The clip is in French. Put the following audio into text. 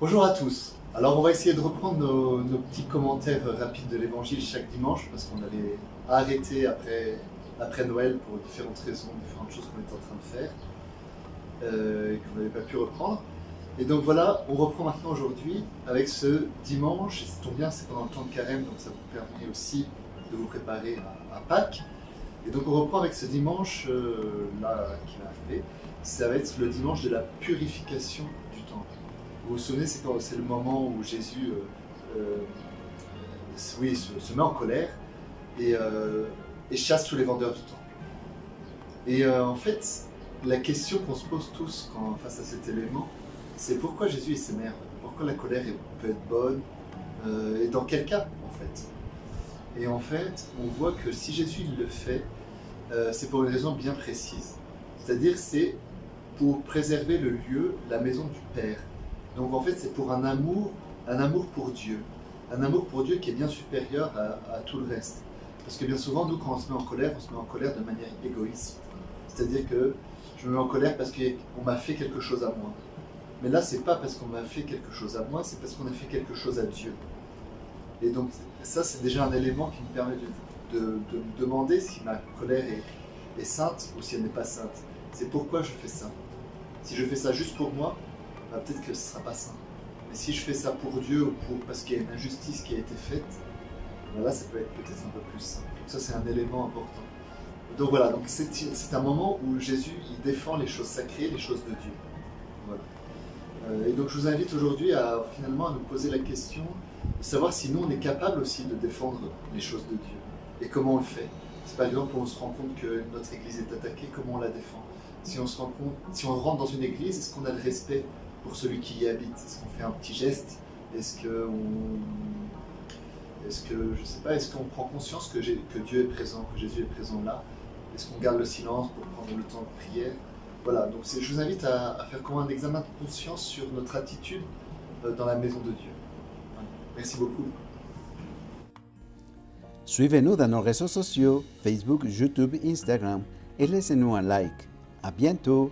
Bonjour à tous. Alors on va essayer de reprendre nos petits commentaires rapides de l'Évangile chaque dimanche parce qu'on avait arrêté après Noël pour différentes raisons, différentes choses qu'on était en train de faire et qu'on n'avait pas pu reprendre. Et donc voilà, on reprend maintenant aujourd'hui avec ce dimanche, et ça tombe bien, c'est pendant le temps de carême, donc ça vous permet aussi de vous préparer à Pâques. Et donc on reprend avec ce dimanche là qui va arriver, ça va être le dimanche de la purification du temple. Vous vous souvenez, c'est le moment où Jésus se met en colère et chasse tous les vendeurs du temple. Et en fait, la question qu'on se pose tous face à cet élément, c'est pourquoi Jésus il s'énerve, pourquoi la colère peut être bonne, et dans quel cas en fait. Et en fait, on voit que si Jésus il le fait, c'est pour une raison bien précise. C'est-à-dire c'est pour préserver le lieu, la maison du Père. Donc en fait, c'est pour un amour pour Dieu. Un amour pour Dieu qui est bien supérieur à tout le reste. Parce que bien souvent, nous, quand on se met en colère de manière égoïste. C'est-à-dire que je me mets en colère parce qu'on m'a fait quelque chose à moi. Mais là, c'est pas parce qu'on m'a fait quelque chose à moi, c'est parce qu'on a fait quelque chose à Dieu. Et donc ça, c'est déjà un élément qui me permet de me demander si ma colère est sainte ou si elle n'est pas sainte. C'est pourquoi je fais ça. Si je fais ça juste pour moi, peut-être que ce ne sera pas sain. Mais si je fais ça pour Dieu ou parce qu'il y a une injustice qui a été faite, là ça peut être peut-être un peu plus sain. Ça c'est un élément important. Donc voilà, donc c'est un moment où Jésus il défend les choses sacrées, les choses de Dieu. Voilà. Et donc je vous invite aujourd'hui finalement à nous poser la question de savoir si nous on est capable aussi de défendre les choses de Dieu. Et comment on le fait. C'est par exemple où on se rend compte que notre église est attaquée, comment on la défend. Si on rentre dans une église, est-ce qu'on a le respect pour celui qui y habite? Est-ce qu'on fait un petit geste? Est-ce qu'on prend conscience que Dieu est présent, que Jésus est présent là? Est-ce qu'on garde le silence pour prendre le temps de prière? Voilà, donc je vous invite à faire comme un examen de conscience sur notre attitude dans la maison de Dieu. Voilà. Merci beaucoup. Suivez-nous dans nos réseaux sociaux, Facebook, YouTube, Instagram et laissez-nous un like. À bientôt!